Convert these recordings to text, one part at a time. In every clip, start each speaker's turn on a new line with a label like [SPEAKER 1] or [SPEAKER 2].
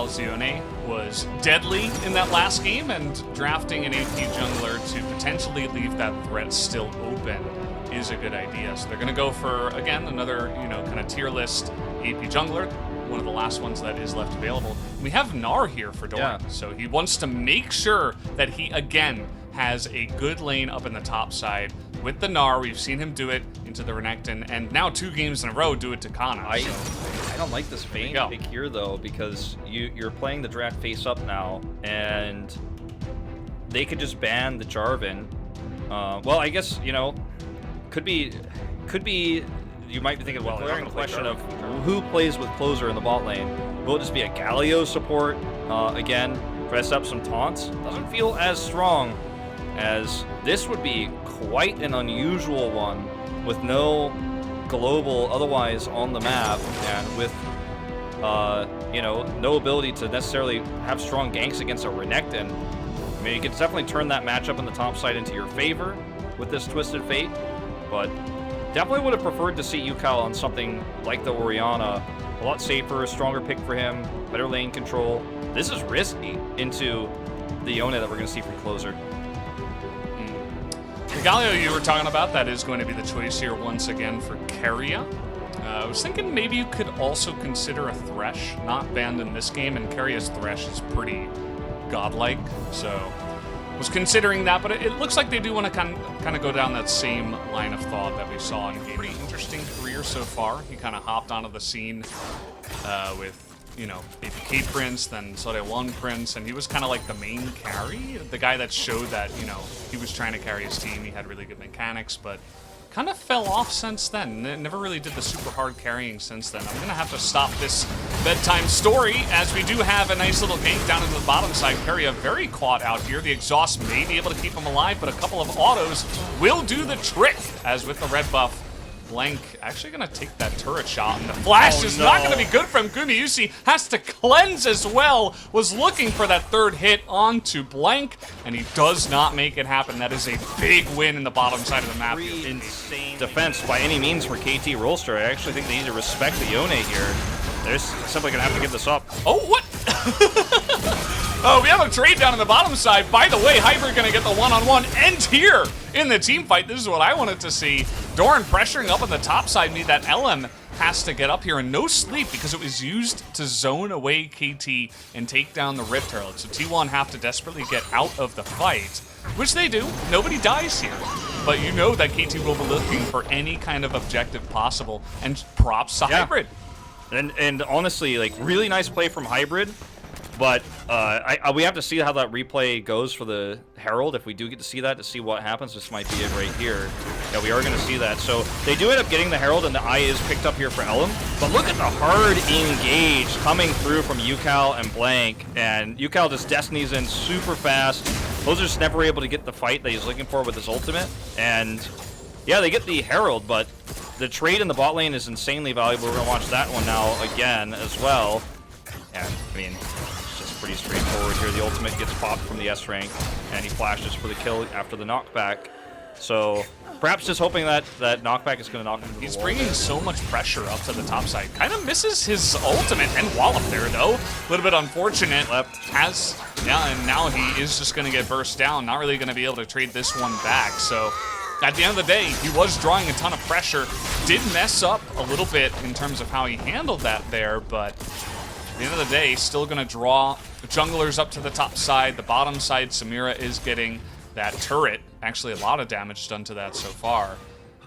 [SPEAKER 1] Kyle's Yone was deadly in that last game, and drafting an AP jungler to potentially leave that threat still open is a good idea. So they're going to go for, again, another, kind of tier list AP jungler, one of the last ones that is left available. We have Gnar here for Doran, so he wants to make sure that he, again, has a good lane up in the top side. With the Gnar, we've seen him do it into the Renekton, and now 2 games in a row do it to Kana.
[SPEAKER 2] I don't like this Vayne pick here, though, because you're playing the draft face up now, and they could just ban the Jarvan. Well, I guess, could be, you might be thinking, well, they're a question of who plays with closer in the bot lane. Will it just be a Galio support? Again, dress up some taunts. Doesn't feel as strong as this would be quite an unusual one with no global otherwise on the map, and with no ability to necessarily have strong ganks against a Renekton. I mean, you could definitely turn that matchup on the top side into your favor with this Twisted Fate, but definitely would have preferred to see Yukao on something like the Orianna. A lot safer, stronger pick for him, better lane control. This is risky into the Yone that we're going to see from closer.
[SPEAKER 1] The Galio you were talking about, that is going to be the choice here once again for Keria. I was thinking maybe you could also consider a Thresh, not banned in this game, and Keria's Thresh is pretty godlike, so was considering that, but it looks like they do want to kind of go down that same line of thought that we saw in game. Pretty interesting career so far. He kind of hopped onto the scene with, APK Prince, then Sode1 Prince, and he was kind of like the main carry, the guy that showed that, he was trying to carry his team, he had really good mechanics, but kind of fell off since then. Never really did the super hard carrying since then. I'm going to have to stop this bedtime story, as we do have a nice little gank down into the bottom side. Keria very caught out here. The exhaust may be able to keep him alive, but a couple of autos will do the trick, as with the red buff, Blank actually going to take that turret shot, and the flash is not going to be good from Gumayusi. Has to cleanse as well. Was looking for that third hit onto Blank, and he does not make it happen. That is a big win in the bottom side of the map.
[SPEAKER 2] Insane defense by any means for KT Rolster. I actually think they need to respect the Yone here. They're simply going to have to give this up.
[SPEAKER 1] Oh, what? Oh, we have a trade down in the bottom side. By the way, Hybrid going to get the one-on-one end here in the team fight. This is what I wanted to see. Doran pressuring up on the top side. Need that LM has to get up here, and no sleep because it was used to zone away KT and take down the Rift Herald. So T1 have to desperately get out of the fight, which they do. Nobody dies here. But you know that KT will be looking for any kind of objective possible, and props to Hybrid.
[SPEAKER 2] And honestly, like, really nice play from Hybrid. But we have to see how that replay goes for the Herald. If we do get to see that, to see what happens, this might be it right here. Yeah, we are going to see that. So they do end up getting the Herald, and the eye is picked up here for Elam. But look at the hard engage coming through from Yukao and Blank. And Yukao just destinies in super fast. Those are just never able to get the fight that he's looking for with his ultimate. And yeah, they get the Herald, but the trade in the bot lane is insanely valuable. We're going to watch that one now again as well. And, I mean, pretty straightforward here. The ultimate gets popped from the S rank, and he flashes for the kill after the knockback. So perhaps just hoping that that knockback is going to knock him into the wall.
[SPEAKER 1] He's bringing so much pressure up to the top side. Kind of misses his ultimate and wallop there, though. A little bit unfortunate. And now he is just going to get burst down. Not really going to be able to trade this one back. So at the end of the day, he was drawing a ton of pressure. Did mess up a little bit in terms of how he handled that there, but at the end of the day, still going to draw junglers up to the top side. The bottom side, Samira is getting that turret. Actually, a lot of damage done to that so far,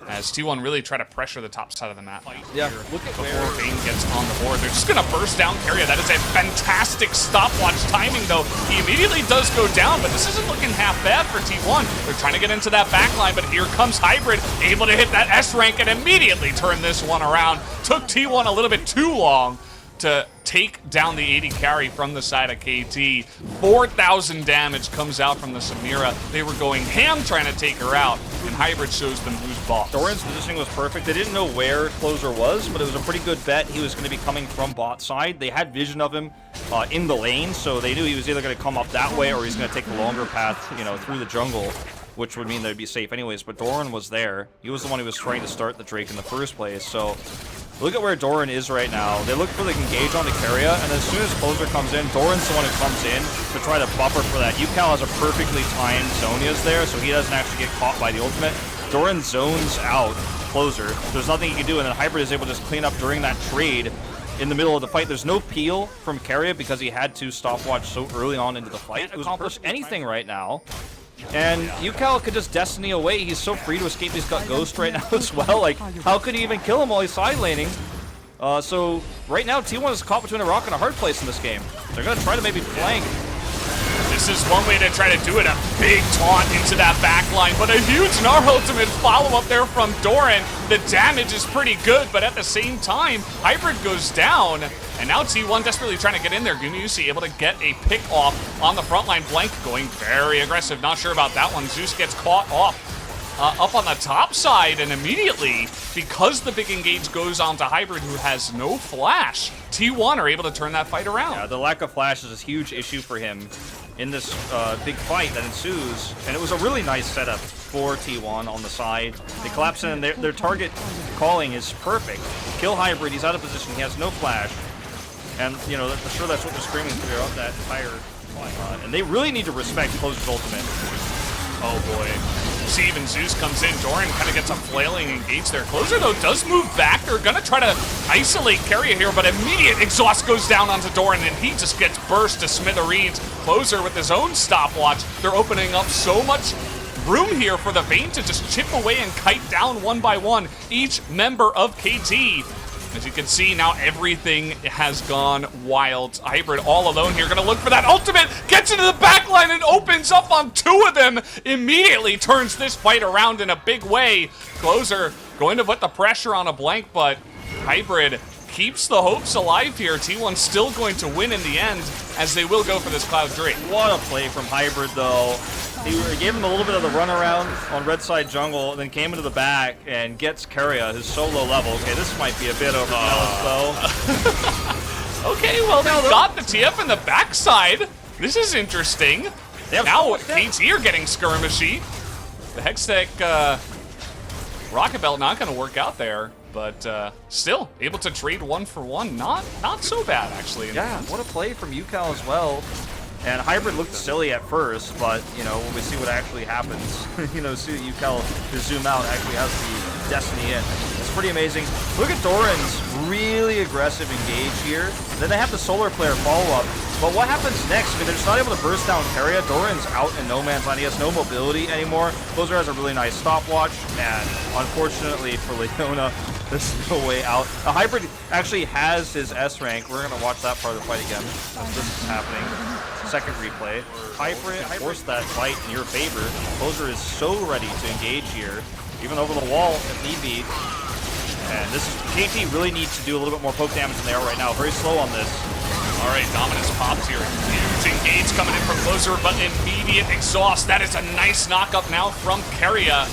[SPEAKER 1] as T1 really try to pressure the top side of the map.
[SPEAKER 2] Yeah,
[SPEAKER 1] look at before Vayne gets on the board. They're just going to burst down Keria. That is a fantastic stopwatch timing, though. He immediately does go down, but this isn't looking half bad for T1. They're trying to get into that backline, but here comes Hybrid, able to hit that S rank and immediately turn this one around. Took T1 a little bit too long to take down the 80 carry from the side of KT. 4,000 damage comes out from the Samira. They were going ham trying to take her out, and Hybrid shows them who's boss.
[SPEAKER 2] Doran's positioning was perfect. They didn't know where Closer was, but it was a pretty good bet. He was going to be coming from bot side. They had vision of him in the lane, so they knew he was either going to come up that way or he's going to take the longer path, through the jungle, which would mean they'd be safe anyways. But Doran was there. He was the one who was trying to start the Drake in the first place, so Look at where Doran is right now. They look for the engage onto Keria, and as soon as Closer comes in, Doran's the one who comes in to try to buffer for that. UCal has a perfectly timed Zonia's there, so he doesn't actually get caught by the ultimate. Doran zones out Closer. There's nothing he can do, and then Hybrid is able to just clean up during that trade in the middle of the fight. There's no peel from Keria because he had to stopwatch so early on into the fight. Can't accomplish anything right now. And UCal could just Destiny away. He's so free to escape. He's got Ghost right now as well. Like, how could he even kill him while he's side laning? So right now, T1 is caught between a rock and a hard place in this game. They're going to try to maybe flank.
[SPEAKER 1] This is one way to try to do it, a big taunt into that backline, but a huge Gnar ultimate follow-up there from Doran. The damage is pretty good, but at the same time, Hybrid goes down, and now T1 desperately trying to get in there. Gumayusi able to get a pick off on the front line. Blank going very aggressive, not sure about that one. Zeus gets caught off up on the top side, and immediately, because the big engage goes on to Hybrid, who has no flash, T1 are able to turn that fight around.
[SPEAKER 2] Yeah, the lack of flash is a huge issue for him in this big fight that ensues, and it was a really nice setup for T1 on the side. They collapse in, their target calling is perfect. Kill Hybrid, he's out of position, he has no flash, and you know, I'm sure that's what they're screaming throughout that entire fight. And they really need to respect Closer's ultimate.
[SPEAKER 1] Oh boy. See, even Zeus comes in. Doran kind of gets a flailing engage there. Closer, though, does move back. They're going to try to isolate Keria here, but immediate exhaust goes down onto Doran, and he just gets burst to smithereens. Closer with his own stopwatch. They're opening up so much room here for the Vayne to just chip away and kite down one by one each member of KT. As you can see, now everything has gone wild. Hybrid all alone here, gonna look for that ultimate, gets into the backline and opens up on two of them. Immediately turns this fight around in a big way. Closer going to put the pressure on a Blank, but Hybrid keeps the hopes alive here. T1 still going to win in the end, as they will go for this Cloud Drake.
[SPEAKER 2] What a play from Hybrid, though. He gave him a little bit of the runaround on red side jungle, and then came into the back and gets Keria, who's so low level. Okay, this might be a bit overzealous, though.
[SPEAKER 1] Okay, well, they got the TF in the backside. This is interesting. Now KT are getting skirmishy. The Hextech Rocket Belt not going to work out there, but still able to trade 1 for 1. Not so bad, actually.
[SPEAKER 2] Yeah, what a play from UCal as well. And Hybrid looked silly at first, but, you know, when we see what actually happens, you know, see UCal to zoom out actually has the Destiny in. It's pretty amazing. Look at Doran's really aggressive engage here. Then they have the Solar Player follow-up. But what happens next? I mean, they're just not able to burst down Keria. Doran's out in no man's land. He has no mobility anymore. Closer has a really nice stopwatch, and unfortunately for Leona, there's no way out. A Hybrid actually has his S rank. We're going to watch that part of the fight again as this is happening. Second replay. Hybrid forced that fight in your favor. Closer is so ready to engage here, even over the wall if need be. And this is, KT really needs to do a little bit more poke damage than they are right now. Very slow on this.
[SPEAKER 1] All right, Dominus pops here. Huge engage coming in from Closer, but immediate exhaust. That is a nice knock-up now from Keria.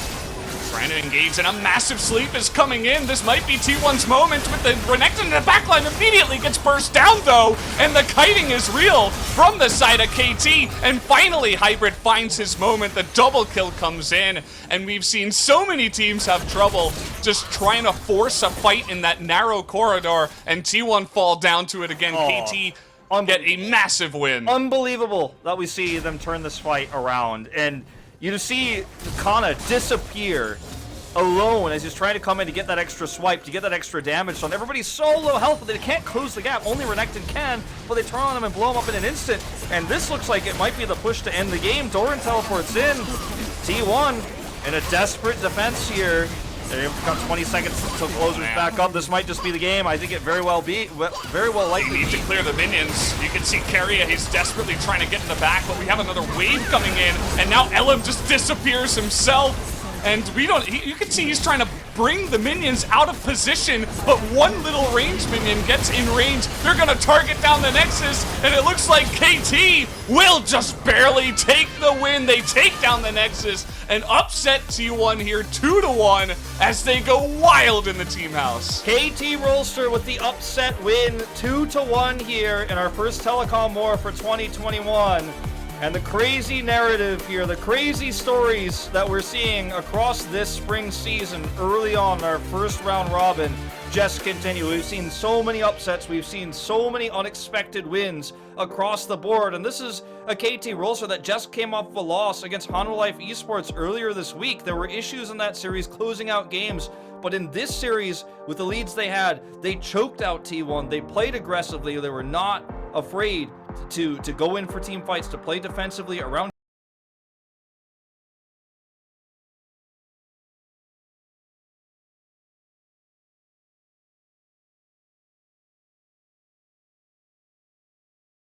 [SPEAKER 1] Trying to engage, and a massive sleep is coming in. This might be T1's moment with the Renekton in the backline. Immediately gets burst down, though, and the kiting is real from the side of KT. And finally, Hybrid finds his moment. The double kill comes in, and we've seen so many teams have trouble just trying to force a fight in that narrow corridor, and T1 fall down to it again. KT get a massive win.
[SPEAKER 2] Unbelievable that we see them turn this fight around, and you see Kana disappear alone as he's trying to come in to get that extra swipe, to get that extra damage done. Everybody's so low health, but they can't close the gap. Only Renekton can, but they turn on him and blow him up in an instant. And this looks like it might be the push to end the game. Doran teleports in. T1 in a desperate defense here. They've got 20 seconds until Closer's back up. This might just be the game. I think it very well likely.
[SPEAKER 1] They need to clear the minions. You can see Keria, he's desperately trying to get in the back, but we have another wave coming in, and now Elim just disappears himself. And we don't, you can see he's trying to bring the minions out of position, but one little range minion gets in range. They're gonna target down the Nexus, and it looks like KT will just barely take the win. They take down the Nexus and upset T1 here 2-1 as they go wild in the team house.
[SPEAKER 2] KT Rolster with the upset win, 2-1 here in our first Telecom War for 2021. And the crazy narrative here, the crazy stories that we're seeing across this spring season early on our first round robin just continue. We've seen so many upsets, we've seen so many unexpected wins across the board, and this is a KT roster that just came off a loss against Hanwha Esports earlier this week. There were issues in that series closing out games, but in this series, with the leads they had, they choked out T1. They played aggressively. They were not afraid to go in for team fights, to play defensively around